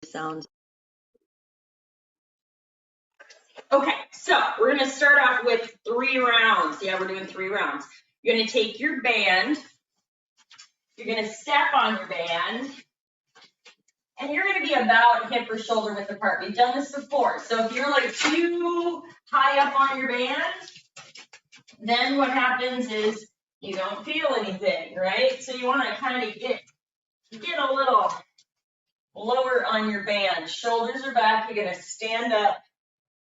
sounds. Okay, so we're gonna start off with 3 rounds. Yeah, we're doing 3 rounds. You're gonna take your band, you're gonna step on your band, and you're gonna be about hip or shoulder width apart. We've done this before. So if you're like too high up on your band, then what happens is you don't feel anything, right? So you wanna kind of get a little lower on your band. Shoulders are back, you're gonna stand up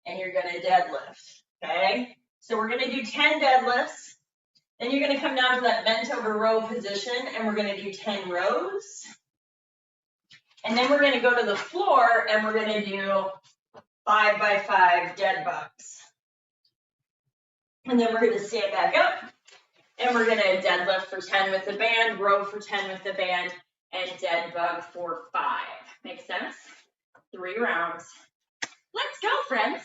and you're gonna deadlift, okay? So we're gonna do 10 deadlifts. Then you're gonna come down to that bent over row position and we're gonna do 10 rows. And then we're gonna go to the floor and we're gonna do 5 by 5 dead bugs. And then we're gonna stand back up and we're gonna deadlift for 10 with the band, row for 10 with the band, and dead bug for 5. Make sense? 3 rounds. Let's go, friends.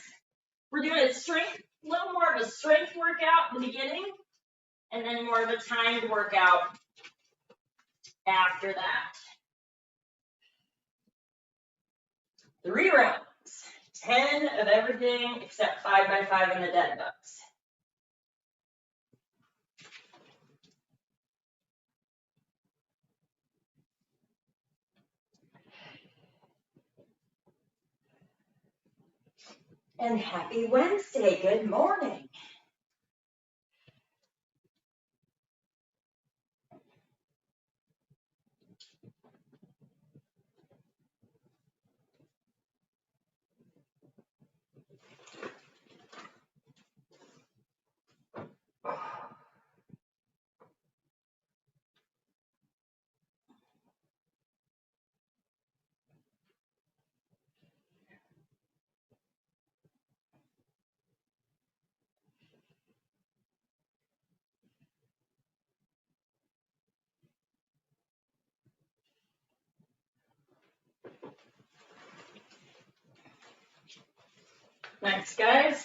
We're doing a strength, a little more of a strength workout in the beginning, and then more of a timed workout after that. 3 rounds, 10 of everything except 5 by 5 in the dead bugs. And happy Wednesday, good morning. Thanks, guys.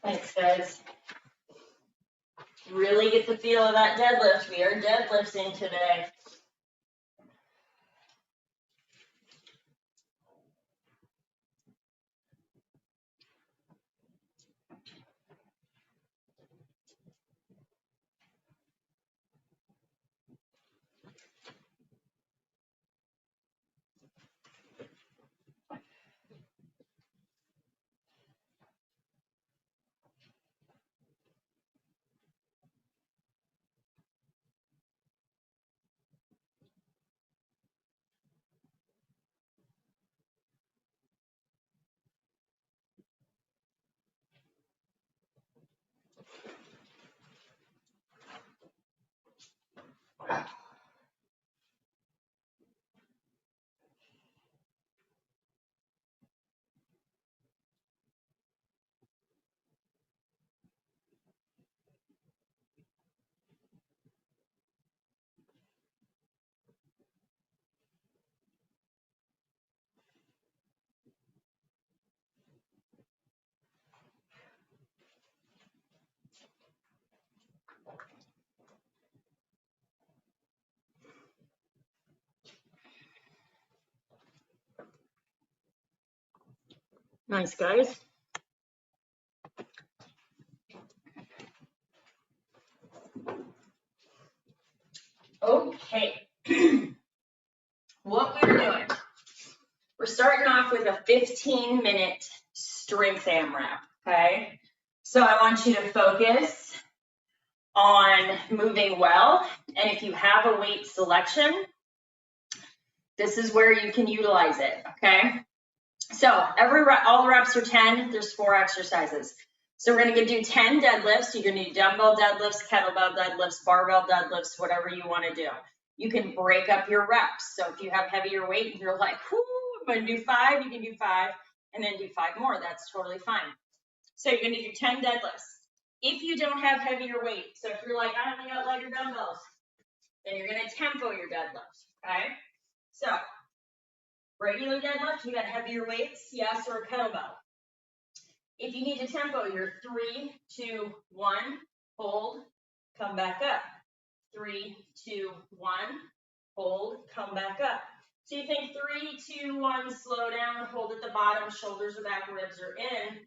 Thanks, guys. Really get the feel of that deadlift. We are deadlifting today. Nice, guys. Okay. What we're doing, we're starting off with a 15-minute strength AMRAP, okay? So I want you to focus on moving well, and if you have a weight selection, this is where you can utilize it, okay? So all the reps are 10, there's 4 exercises. So we're gonna do 10 deadlifts. You're gonna do dumbbell deadlifts, kettlebell deadlifts, barbell deadlifts, whatever you wanna do. You can break up your reps. So if you have heavier weight and you're like, whoo, I'm gonna do 5, you can do 5, and then do 5 more, that's totally fine. So you're gonna do 10 deadlifts. If you don't have heavier weight, so if you're like, I only got lighter dumbbells, then you're gonna tempo your deadlifts, okay? So regular deadlift, you got heavier weights, yes, or a kettlebell. If you need to tempo, you're 3, 2, 1, hold, come back up. 3, 2, 1, hold, come back up. So you think 3, 2, 1, slow down, hold at the bottom, shoulders are back, ribs are in,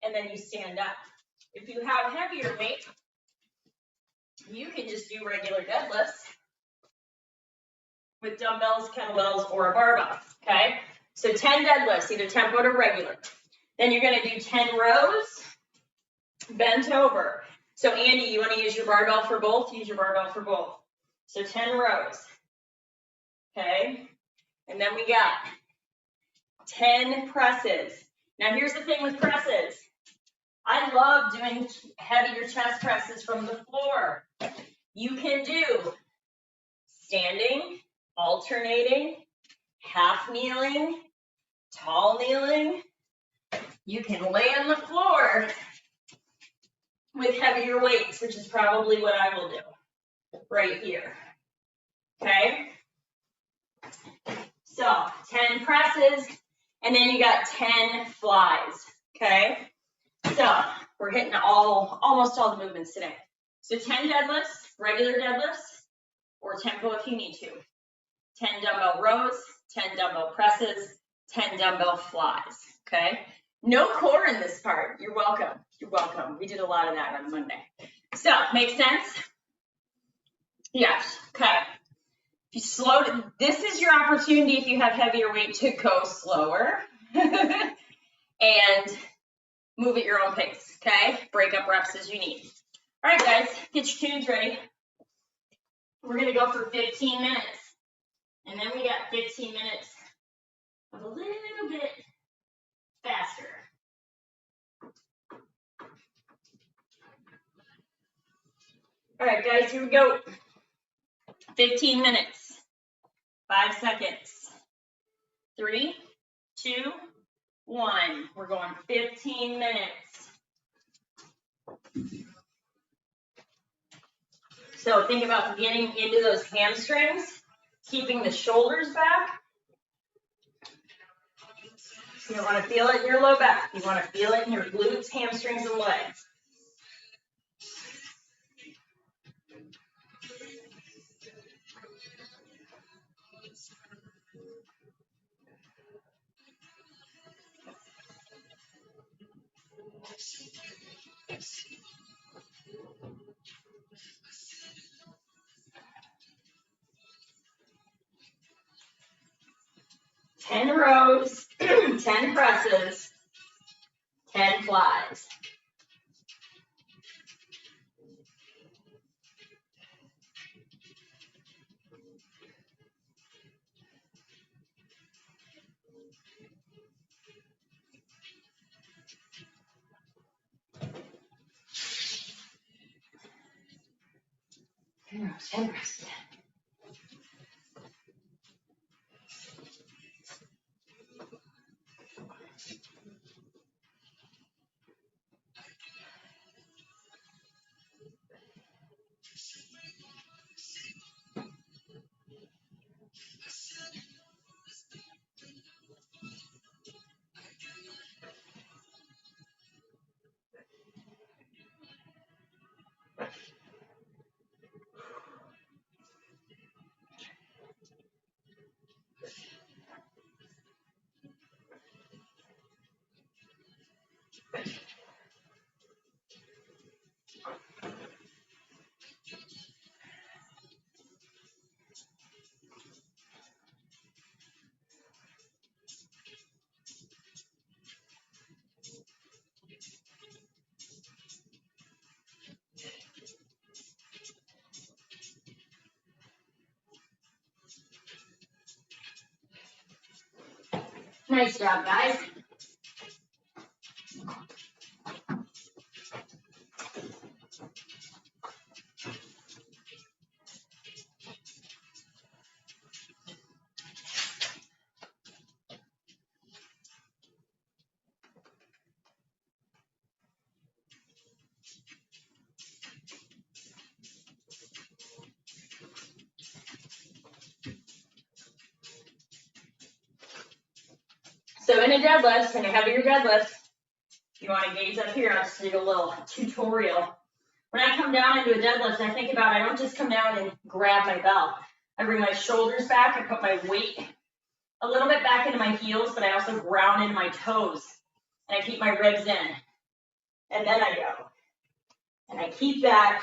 and then you stand up. If you have heavier weight, you can just do regular deadlifts with dumbbells, kettlebells, or a barbell, okay? So 10 deadlifts, either tempo or regular. Then you're gonna do 10 rows, bent over. So Andy, you wanna use your barbell for both? Use your barbell for both. So 10 rows, okay? And then we got 10 presses. Now here's the thing with presses. I love doing heavier chest presses from the floor. You can do standing, alternating, half kneeling, tall kneeling. You can lay on the floor with heavier weights, which is probably what I will do right here, okay? So 10 presses, and then you got 10 flies, okay? So we're hitting almost all the movements today. So 10 deadlifts, regular deadlifts, or tempo if you need to. 10 dumbbell rows, 10 dumbbell presses, 10 dumbbell flies, okay? No core in this part. You're welcome. You're welcome. We did a lot of that on Monday. So, make sense? Yes. Okay. If you slow it, this is your opportunity if you have heavier weight to go slower and move at your own pace, okay? Break up reps as you need. All right, guys, get your tunes ready. We're going to go for 15 minutes. And then we got 15 minutes of a little bit faster. All right, guys, here we go. 15 minutes, 5 seconds. 3, 2, 1. We're going 15 minutes. So think about getting into those hamstrings, keeping the shoulders back. You don't want to feel it in your low back. You want to feel it in your glutes, hamstrings, and legs. Ten rows, 10 presses, 10 flies. Ten rows, 10 presses. Nice job, guys. So in a deadlift, in a heavier deadlift, you want to gaze up here. I'll just do a little tutorial. When I come down into a deadlift, I think about, I don't just come down and grab my belt. I bring my shoulders back, I put my weight a little bit back into my heels, but I also ground into my toes. And I keep my ribs in. And then I go. And I keep that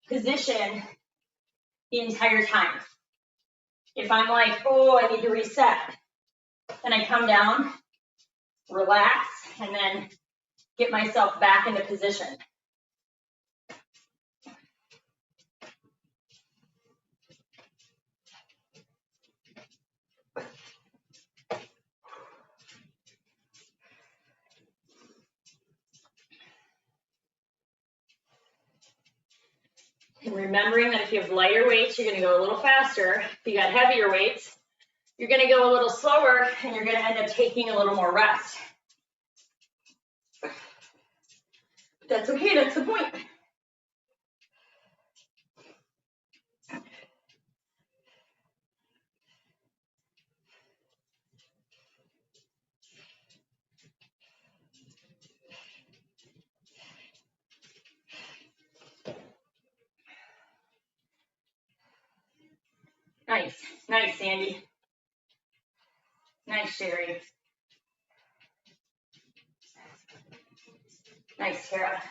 position the entire time. If I'm like, oh, I need to reset, then I come down, relax, and then get myself back into position. And remembering that if you have lighter weights, you're going to go a little faster. If you got heavier weights, you're going to go a little slower, and you're going to end up taking a little more rest. That's okay, that's the point. Nice, nice, Sandy. Nice, Sherry. Nice, Tara.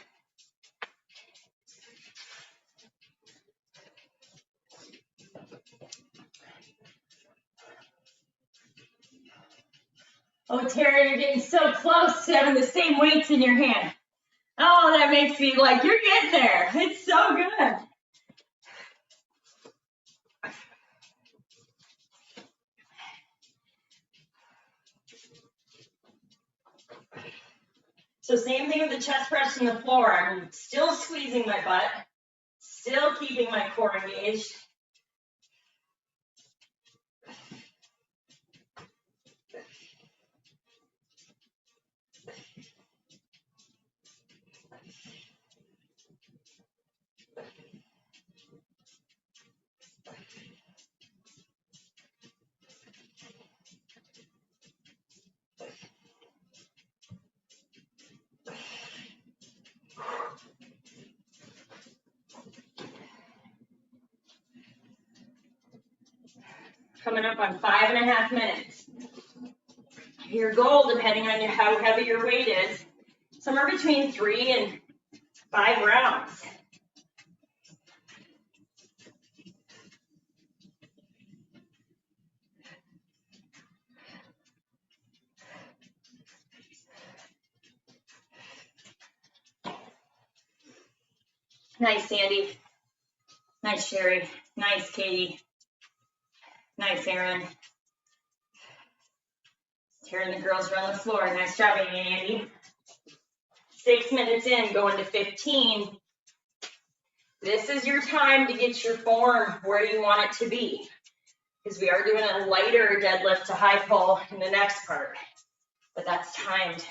Oh, Tara, you're getting so close to having the same weights in your hand. Oh, that makes me like, you're getting there. It's so good. So same thing with the chest press on the floor. I'm still squeezing my butt, still keeping my core engaged. Coming up on 5.5 minutes. Your goal, depending on how heavy your weight is, somewhere between 3 and 5 rounds. Nice, Sandy. Nice, Sherry. Nice, Katie. Nice, Aaron. Tearing the girls around the floor. Nice job, Andy. 6 minutes in, going to 15. This is your time to get your form where you want it to be, because we are doing a lighter deadlift to high pull in the next part, but that's timed.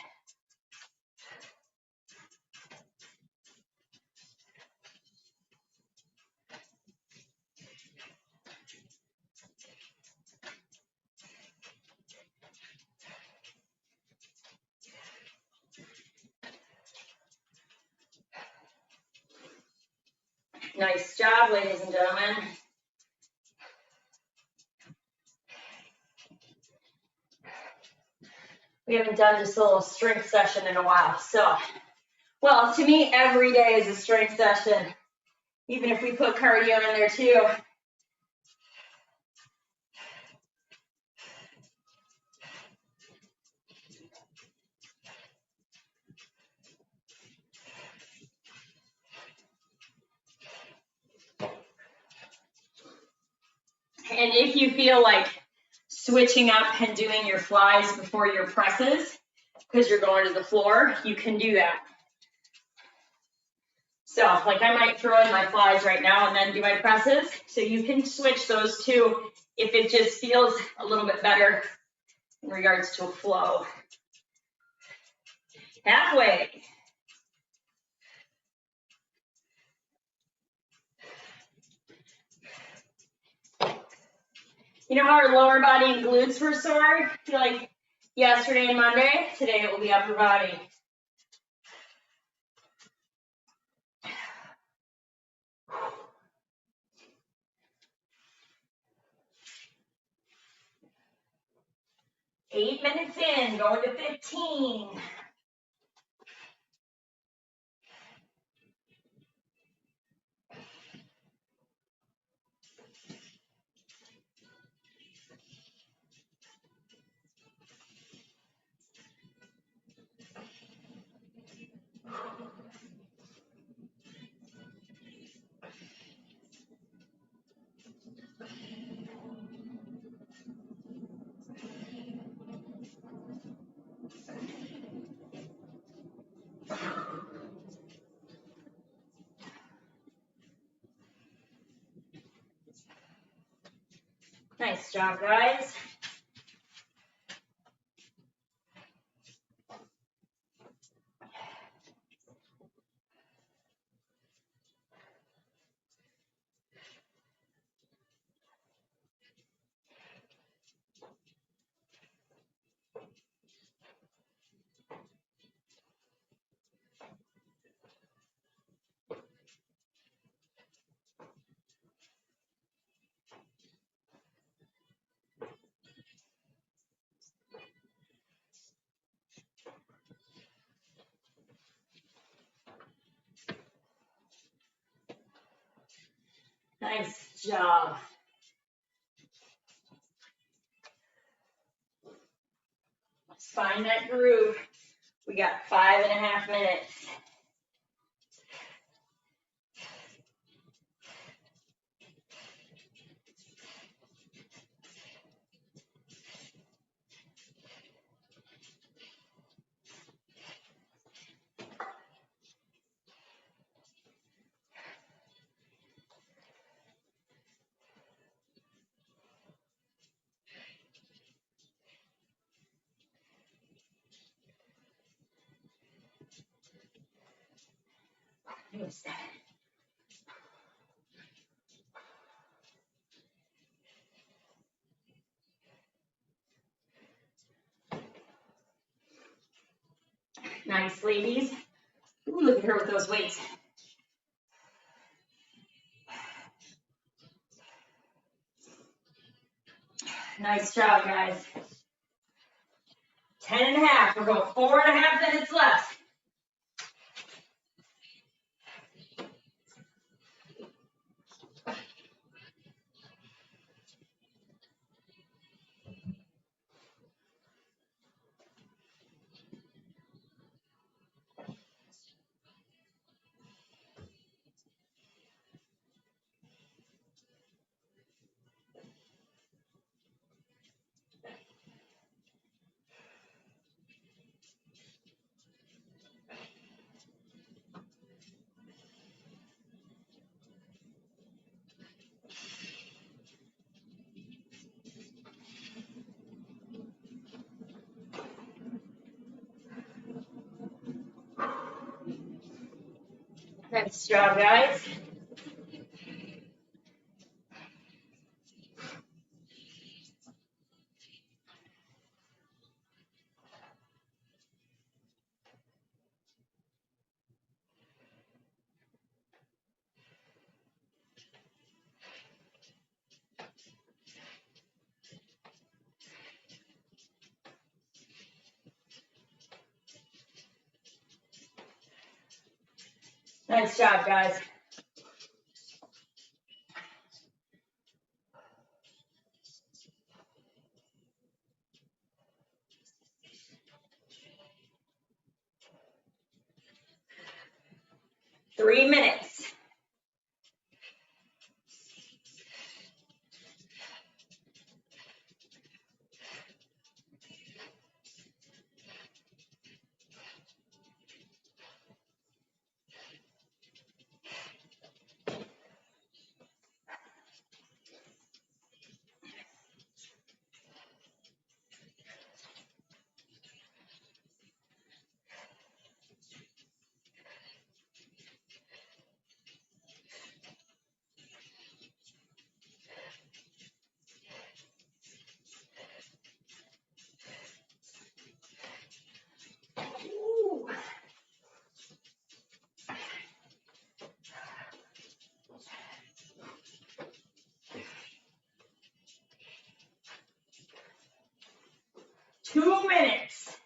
Nice job, ladies and gentlemen. We haven't done just a little strength session in a while. So, well, to me, every day is a strength session, even if we put cardio in there too. And if you feel like switching up and doing your flies before your presses because you're going to the floor, you can do that. So like I might throw in my flies right now and then do my presses. So you can switch those two if it just feels a little bit better in regards to a flow. Halfway. You know how our lower body and glutes were sore? I feel like yesterday and Monday, today it will be upper body. Eight minutes in, going to 15. Nice job, guys. Nice job. Let's find that groove. We got 5.5 minutes. Nice, ladies. Ooh, look at her with those weights. Nice job, guys. 10.5. We're going 4.5 minutes left. Nice job, guys. Nice job, guys. Three minutes. 2 minutes.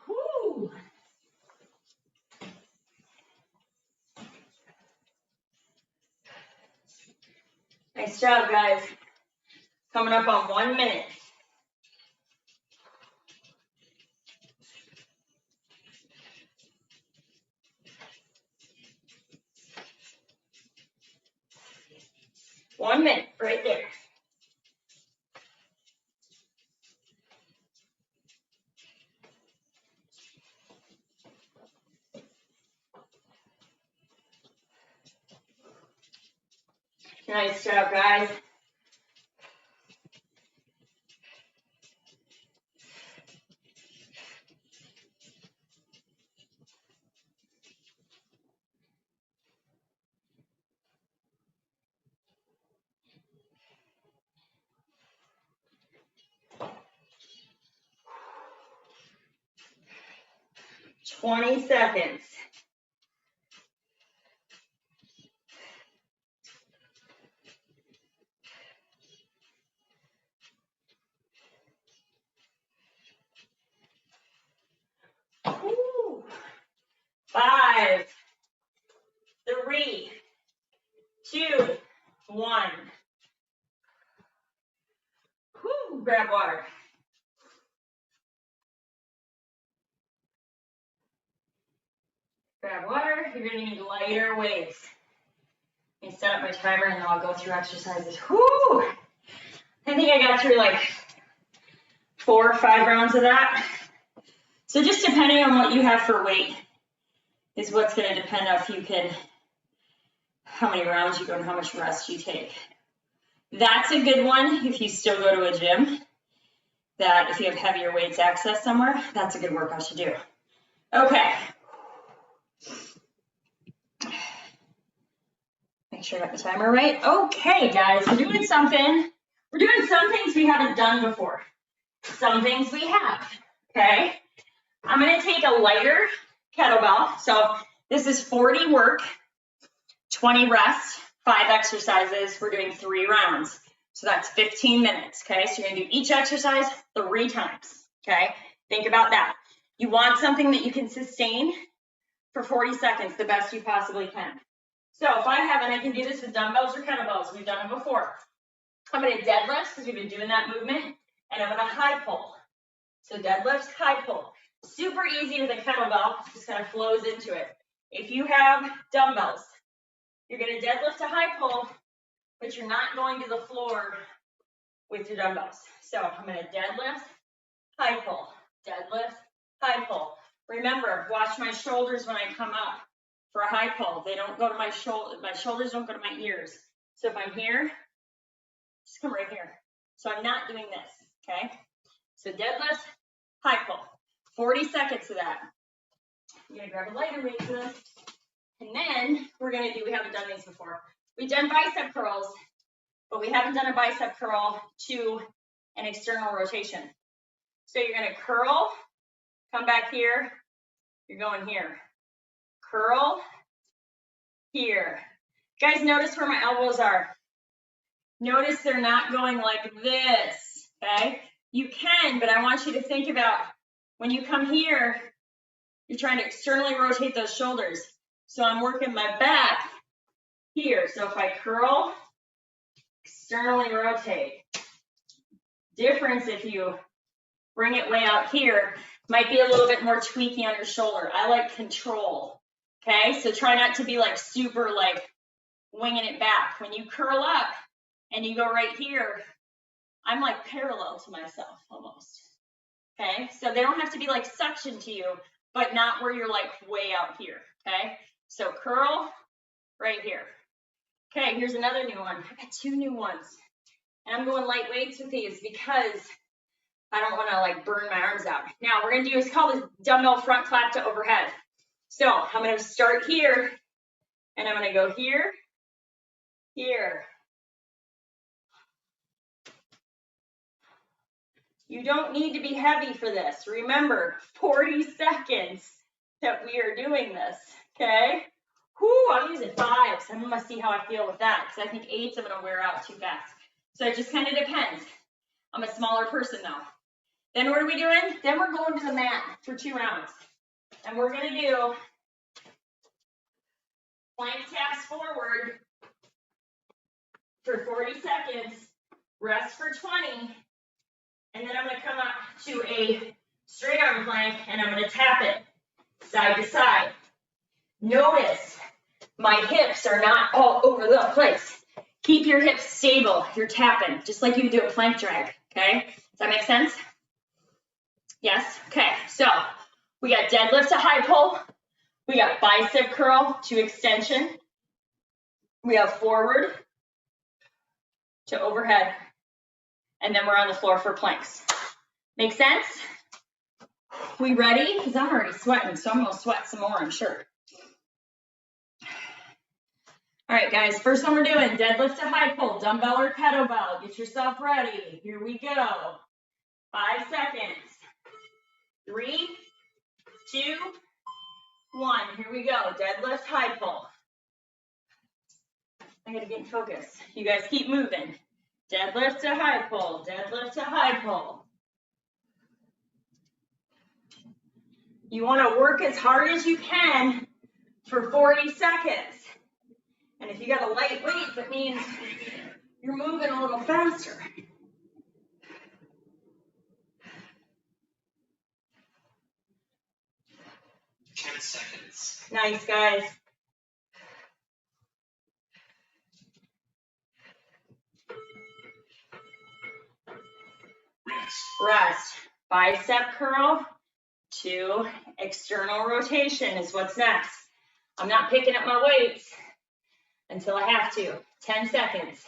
Whew. Nice job, guys. Coming up on 1 minute. One minute, right there. Nice job, guys. $20 seconds. Woo. 5, 3, 2, 1. Woo. Grab water. Grab water. You're going to need lighter weights. Let me set up my timer and then I'll go through exercises. Woo. I think I got through like 4 or 5 rounds of that. So just depending on what you have for weight is what's going to depend on if you can, how many rounds you go and how much rest you take. That's a good one if you still go to a gym, that if you have heavier weights access somewhere, that's a good workout to do. Okay. Make sure I got the timer right. Okay, guys, we're doing something. We're doing some things we haven't done before. Some things we have, okay? I'm going to take a lighter kettlebell. So this is 40 work, 20 rest, 5 exercises. We're doing 3 rounds. So that's 15 minutes, okay? So you're going to do each exercise 3 times, okay? Think about that. You want something that you can sustain for 40 seconds, the best you possibly can. So if I have, and I can do this with dumbbells or kettlebells, we've done it before. I'm going to deadlift because we've been doing that movement, and I'm going to high pull. So deadlift, high pull. Super easy with a kettlebell, just kind of flows into it. If you have dumbbells, you're going to deadlift a high pull, but you're not going to the floor with your dumbbells. So I'm going to deadlift, high pull, deadlift, high pull. Remember, watch my shoulders when I come up for a high pull. They don't go to my shoulder. My shoulders don't go to my ears. So if I'm here, just come right here. So I'm not doing this, okay? So deadlift, high pull. 40 seconds of that. I'm going to grab a lighter weight for this. And then we're going to do, we haven't done these before. We've done bicep curls, but we haven't done a bicep curl to an external rotation. So you're going to curl, come back here, you're going here. Curl, here. Guys, notice where my elbows are. Notice they're not going like this, okay? You can, but I want you to think about when you come here, you're trying to externally rotate those shoulders. So I'm working my back here. So if I curl, externally rotate. Difference if you bring it way out here, might be a little bit more tweaky on your shoulder. I like control, okay? So try not to be like super like winging it back. When you curl up and you go right here, I'm like parallel to myself almost, okay? So they don't have to be like suction to you, but not where you're like way out here, okay? So curl, right here. Okay, here's another new one. I got 2 new ones. And I'm going light weights with these because I don't want to like burn my arms out. Now we're going to do, it's called a dumbbell front clap to overhead. So I'm going to start here and I'm going to go here, here. You don't need to be heavy for this. Remember, 40 seconds that we are doing this, okay? Whoo, I'm using 5s. I'm gonna see how I feel with that because I think 8s I'm gonna wear out too fast. So it just kind of depends. I'm a smaller person though. Then what are we doing? Then we're going to the mat for 2 rounds. And we're gonna do plank taps forward for 40 seconds, rest for 20, and then I'm gonna come up to a straight arm plank and I'm gonna tap it side to side. Notice my hips are not all over the place. Keep your hips stable. You're tapping, just like you would do a plank drag, okay? Does that make sense? Yes? Okay, so we got deadlift to high pull. We got bicep curl to extension. We have forward to overhead. And then we're on the floor for planks. Make sense? We ready? Because I'm already sweating, so I'm gonna sweat some more, I'm sure. All right, guys, first one we're doing, deadlift to high pull, dumbbell or kettlebell. Get yourself ready. Here we go. 5 seconds. 3, 2, 1. Here we go. Deadlift, high pull. I gotta get in focus. You guys keep moving. Deadlift to high pull, deadlift to high pull. You wanna work as hard as you can for 40 seconds. And if you got a light weight, that means you're moving a little faster. Seconds. Nice, guys. Rest. Bicep curl to external rotation is what's next. I'm not picking up my weights until I have to. 10 seconds.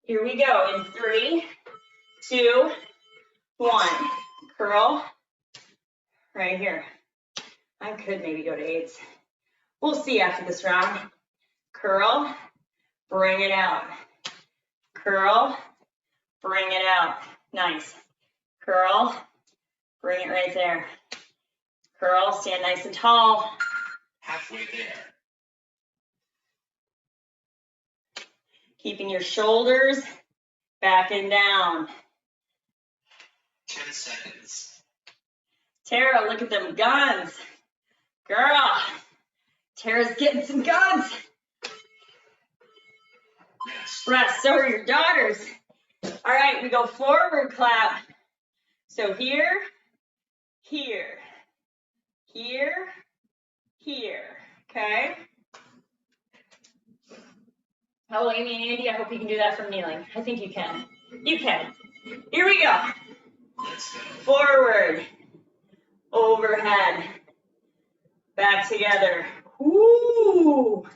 Here we go in 3, 2, 1. Curl right here. I could maybe go to 8s. We'll see after this round. Curl, bring it out. Curl, bring it out. Nice. Curl, bring it right there. Curl, stand nice and tall. Halfway there. Keeping your shoulders back and down. 10 seconds. Tara, look at them guns. Girl, Tara's getting some guns. Rest, so are your daughters. All right, we go forward clap. So here, here, here, here, okay? Oh, Amy and Andy, I hope you can do that from kneeling. I think you can. You can. Here we go. Forward, overhead, back together. Woo!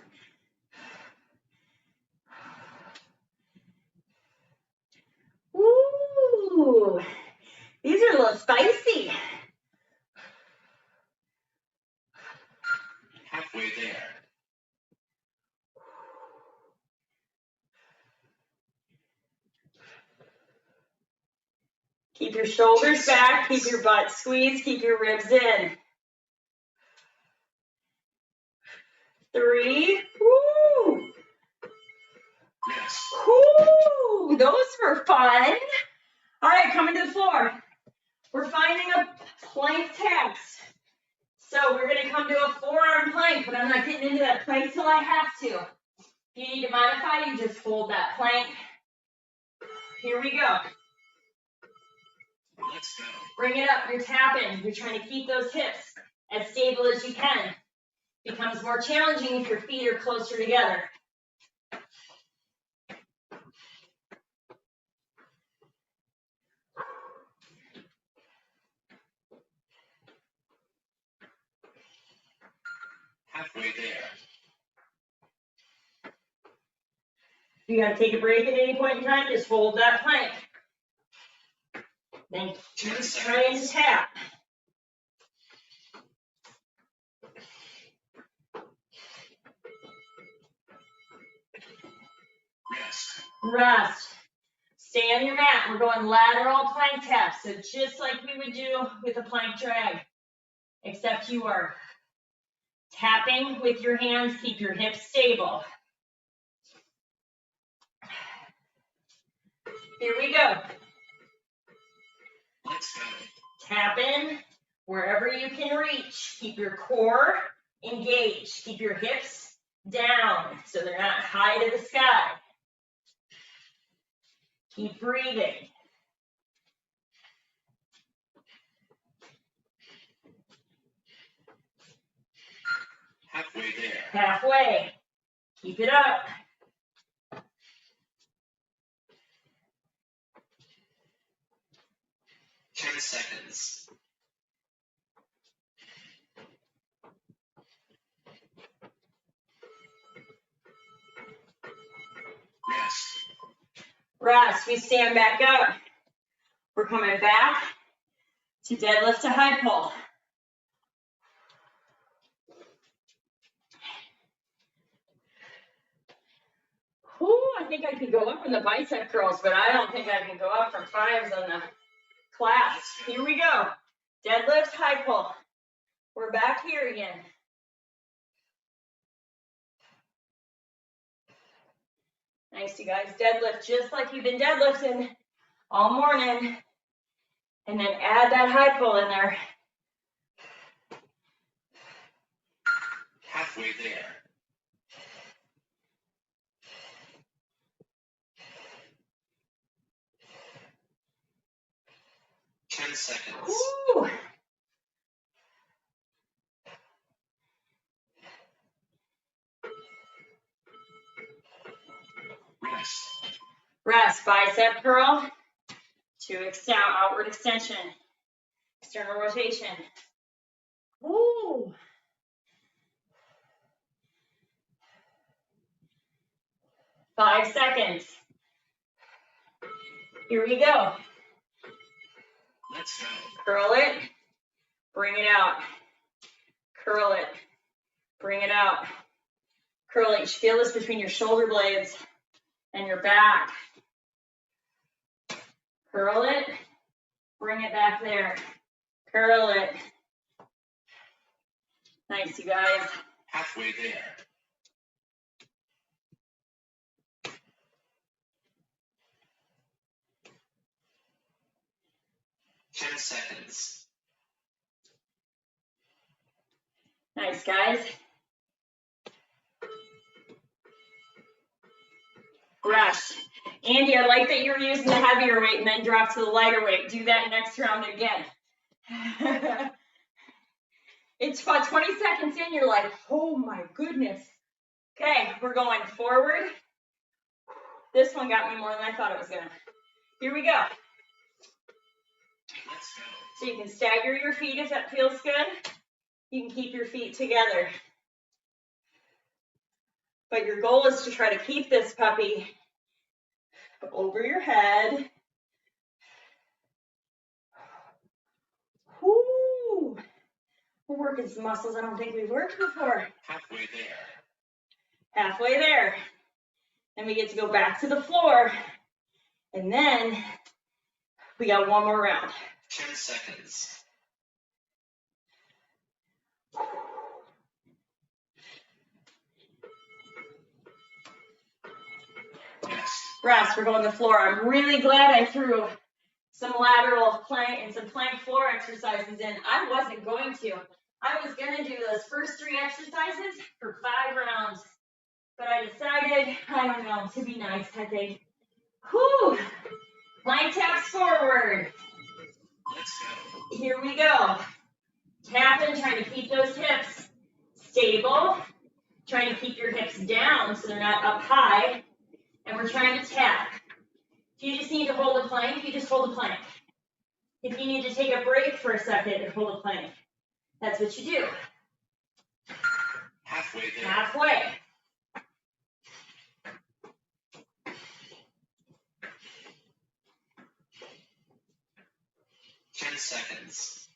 Woo! These are a little spicy. Halfway there. Keep your shoulders back, keep your butt squeezed, keep your ribs in. 3, woo! Woo! Those were fun. All right, coming to the floor. We're finding a plank taps. So we're gonna come to a forearm plank, but I'm not getting into that plank till I have to. If you need to modify, you just hold that plank. Here we go. Let's go. Bring it up, you're tapping. You're trying to keep those hips as stable as you can. It becomes more challenging if your feet are closer together. Halfway there. If you gotta take a break at any point in time, just hold that plank. Then keep trying to tap. Rest. Stay on your mat. We're going lateral plank taps. So just like we would do with a plank drag, except you are tapping with your hands, keep your hips stable. Here we go. Let's go. Tap in wherever you can reach. Keep your core engaged. Keep your hips down so they're not high to the sky. Keep breathing. Halfway there. Halfway. Keep it up. Ten seconds. Rest. Rest. We stand back up. We're coming back to deadlift to high pull. Whew, I think I could go up in the bicep curls, but I don't think I can go up from 5s on the class. Here we go. Deadlift, high pull. We're back here again. Nice, you guys. Deadlift just like you've been deadlifting all morning. And then add that high pull in there. Halfway there. Ten seconds. Woo. Rest. Rest. Bicep curl to outward extension. External rotation. Woo. Five seconds. Here we go. Let's go. Curl it. Bring it out. Curl it. Bring it out. Curl it. You should feel this between your shoulder blades and your back. Curl it. Bring it back there. Curl it. Nice, you guys. Halfway there. Ten seconds. Nice, guys. Rest. Andy, I like that you're using the heavier weight and then drop to the lighter weight. Do that next round again. It's about 20 seconds in, you're like, oh my goodness. Okay, we're going forward. This one got me more than I thought it was gonna. Here we go. Let's go. So you can stagger your feet if that feels good. You can keep your feet together. But your goal is to try to keep this puppy over your head. Whoo! We're working some muscles I don't think we've worked before. Halfway there. Halfway there. Then we get to go back to the floor. And then we got one more round. 10 seconds. Rest, we're going to the floor. I'm really glad I threw some lateral plank and some plank floor exercises in. I wasn't going to. I was going to do those first 3 exercises for 5 rounds. But I decided, I don't know, to be nice, I think. Whew! Plank taps forward. Let's go. Here we go. Tapping, trying to keep those hips stable. Trying to keep your hips down so they're not up high. And we're trying to tap. If you just need to hold a plank, you just hold a plank. If you need to take a break for a second and hold a plank, that's what you do. Halfway there. Halfway. Ten seconds.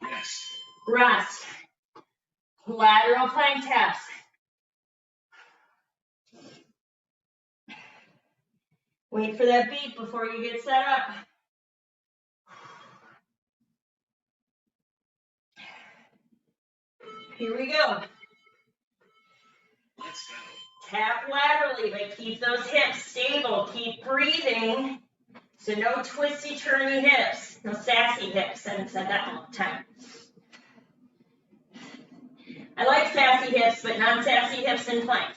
Rest. Rest. Lateral plank taps. Wait for that beep before you get set up. Here we go. Let's go. Tap laterally, but keep those hips stable. Keep breathing. So no twisty, turny hips. No sassy hips. I haven't said that in a long time. I like sassy hips, but not sassy hips in plank.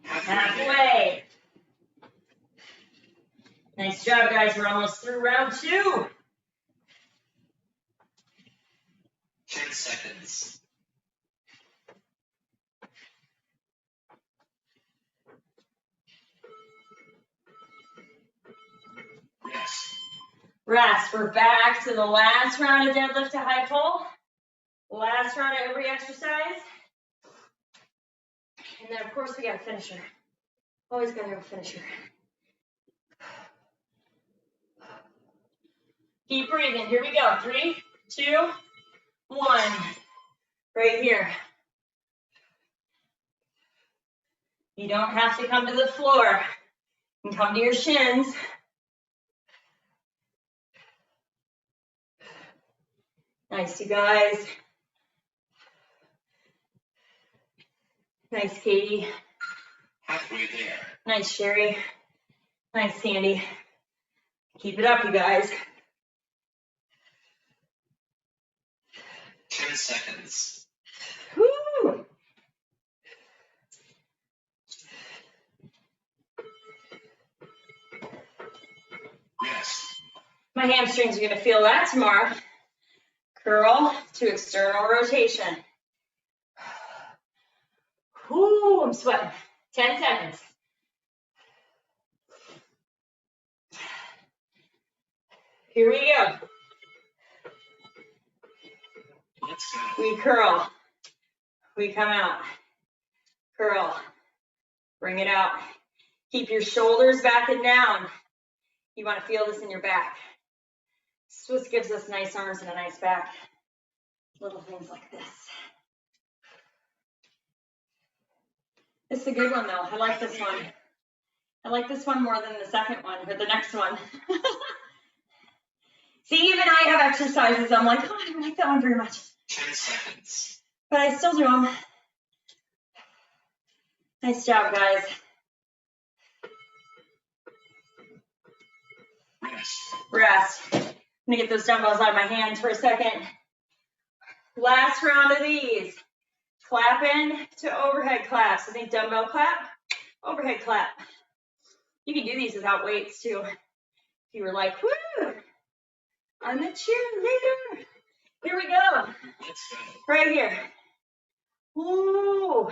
Halfway. Nice job, guys. We're almost through round 2. 10 seconds. Rest. Rest. We're back to the last round of deadlift to high pull. Last round of every exercise. And then, of course, we got a finisher. Always got to have a finisher. Keep breathing. Here we go. 3, 2, 1. Right here. You don't have to come to the floor. You can come to your shins. Nice, you guys. Nice, Katie. Halfway there. Nice, Sherry. Nice, Sandy. Keep it up, you guys. 10 seconds. Woo! Rest. My hamstrings are going to feel that tomorrow. Curl to external rotation. Whoo, I'm sweating. 10 seconds. Here we go. Let's go. We curl. We come out. Curl. Bring it out. Keep your shoulders back and down. You want to feel this in your back. This is what gives us nice arms and a nice back. Little things like this. This is a good one, though. I like this one. I like this one more than the second one, or the next one. See, even I have exercises. I'm like, oh, I don't like that one very much. 10 seconds. But I still do them. Nice job, guys. Rest. Rest. I'm gonna get those dumbbells out of my hands for a second. Last round of these. Clap in to overhead claps. I think dumbbell clap, overhead clap. You can do these without weights too. If you were like, woo, I'm a cheerleader. Here we go. Let's go. Right here. Woo.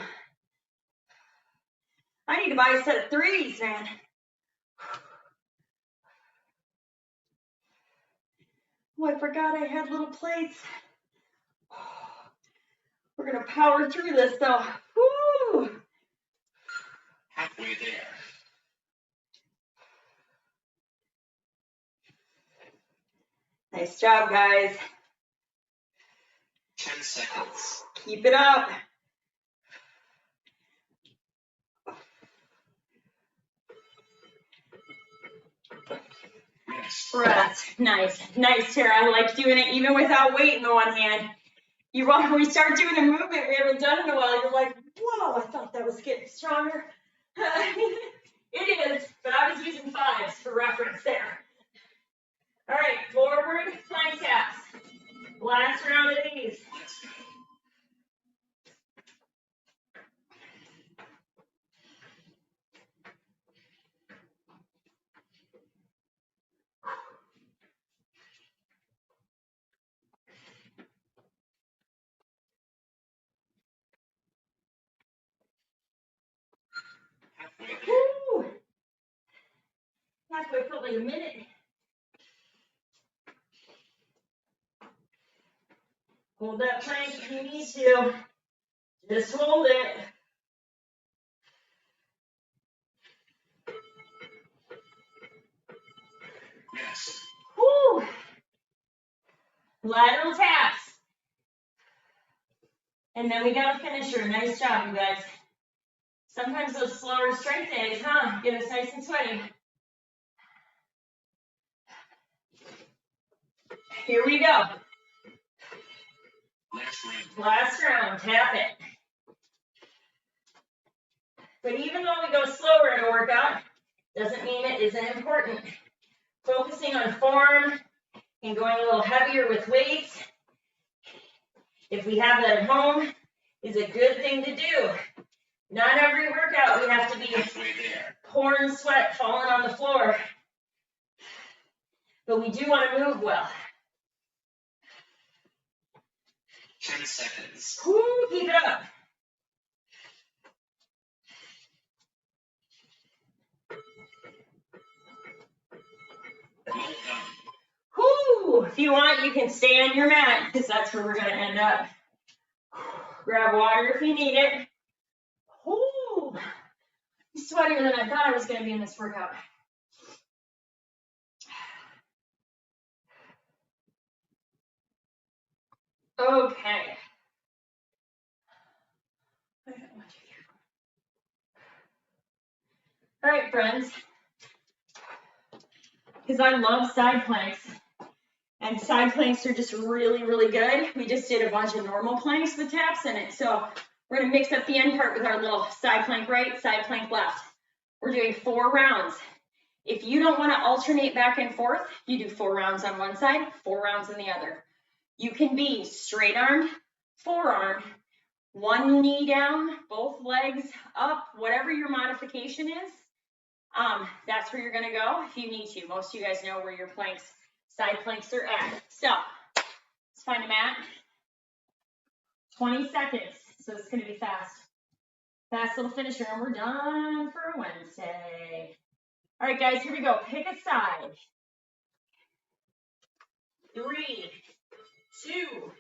I need to buy a set of 3s, man. Oh, I forgot I had little plates. We're gonna power through this though. Woo! Halfway there. Nice job, guys. 10 seconds. Keep it up. Rest. Rest. Nice. Nice, Tara. I like doing it even without weight in the one hand. You want, when we start doing a movement we haven't done in a while, you're like, whoa, I thought that was getting stronger. It is, but I was using 5s for reference there. All right, forward plank taps. Last round of these. Let's go. halfway, felt like a minute. Hold that plank if you need to. Just hold it. Rest. Woo! Lateral taps. And then we got a finisher. Nice job, you guys. Sometimes those slower strength days, huh? Get us nice and sweaty. Here we go. Last round, tap it. But even though we go slower in a workout, doesn't mean it isn't important. Focusing on form and going a little heavier with weights, if we have that at home, is a good thing to do. Not every workout we have to be pouring sweat, falling on the floor. But we do want to move well. 10 seconds. Woo, keep it up. Well done. Woo! If you want, you can stay on your mat because that's where we're going to end up. Grab water if you need it. Woo! I'm sweatier than I thought I was going to be in this workout. Okay. All right, friends. Because I love side planks. And side planks are just really, really good. We just did a bunch of normal planks with taps in it. So we're going to mix up the end part with our little side plank right, side plank left. We're doing 4 rounds. If you don't want to alternate back and forth, you do 4 rounds on one side, 4 rounds on the other. You can be straight armed, forearm, one knee down, both legs up, whatever your modification is. That's where you're going to go if you need to. Most of you guys know where your planks, side planks are at. So let's find a mat. 20 seconds. So it's going to be fast. Fast little finisher, and we're done for Wednesday. All right, guys, here we go. Pick a side. 3, 2,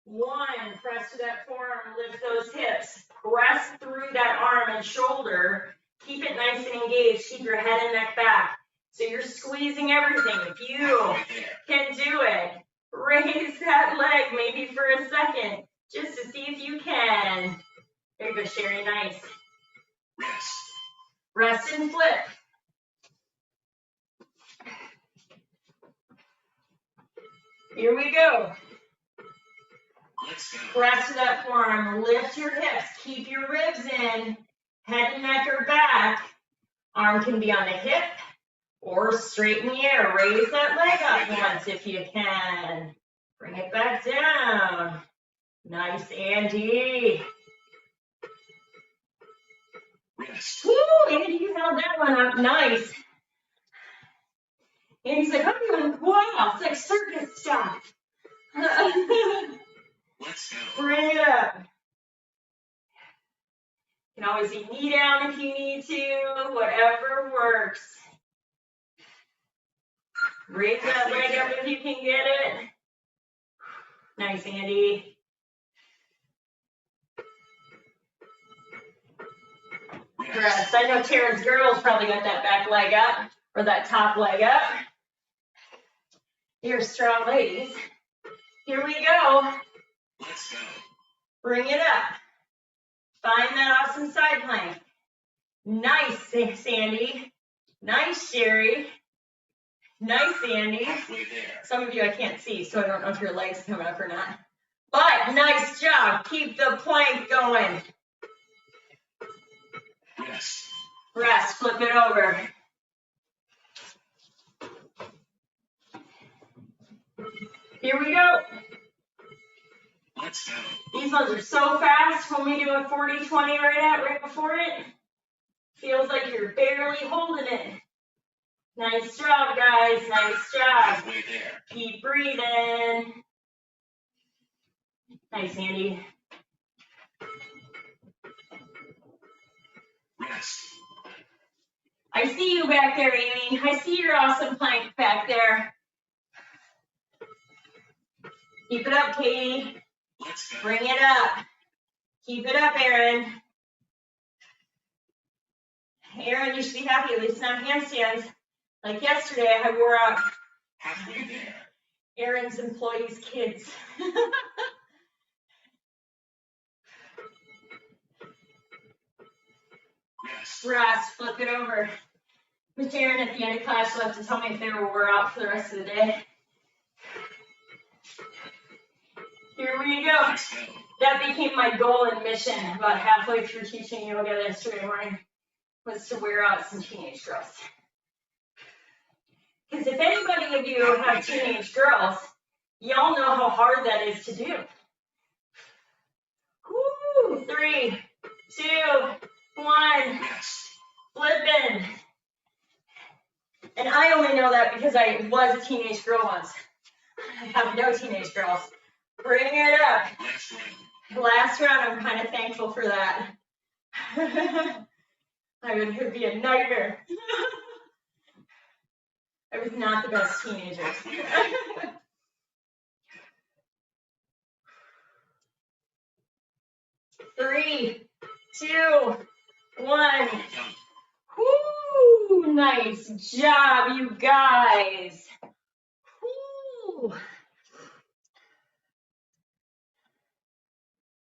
1. Press to that forearm, lift those hips. Press through that arm and shoulder. Keep it nice and engaged. Keep your head and neck back. So you're squeezing everything. If you can do it, raise that leg maybe for a second, just to see if you can. There you go, Sherry, nice. Rest. Rest and flip. Here we go. Let's go. Press to that forearm, lift your hips, keep your ribs in, head and neck are back. Arm can be on the hip or straight in the air. Raise that leg up once if you can. Bring it back down. Nice, Andy. Rest. Woo, Andy, you held that one up nice. Andy's like, I'm doing wow, it's like circus stuff. Let's go. Bring it up. You can always be knee down if you need to, whatever works. Raise that leg up if you can get it. Nice, Andy. Rest. I know Tara's girls probably got that back leg up or that top leg up. You're strong ladies. Here we go. Let's go. Bring it up. Find that awesome side plank. Nice, Sandy. Nice, Sherry. Nice, Sandy. Halfway there. Some of you I can't see, so I don't know if your leg's coming up or not. But nice job. Keep the plank going. Rest. Rest. Flip it over. Here we go. Let's go. These ones are so fast. When we do a 40-20 right before it, feels like you're barely holding it. Nice job, guys. Nice job. Halfway there. Keep breathing. Nice, Andy. Rest. I I see you back there, Amy. I see your awesome plank back there. Keep it up, Katie. Let's go. Bring it up. Keep it up, Erin. Erin, you should be happy, at least not handstands. Like yesterday, I wore out Halfway there. Erin's employees' kids. Rest. Rest, flip it over. With Erin at the end of class, she'll have to tell me if they were out for the rest of the day. Here we go. Let's go. That became my goal and mission about halfway through teaching yoga yesterday morning, was to wear out some teenage girls. Because if anybody of you have teenage girls, y'all know how hard that is to do. Woo! 3, 2, 1, Rest. flipping. And I only know that because I was a teenage girl once. I have no teenage girls. Bring it up. Last round. Last round, I'm kind of thankful for that. It would be a nightmare. I was not the best teenager. 3, 2, 1. Woo! Nice job, you guys. Woo!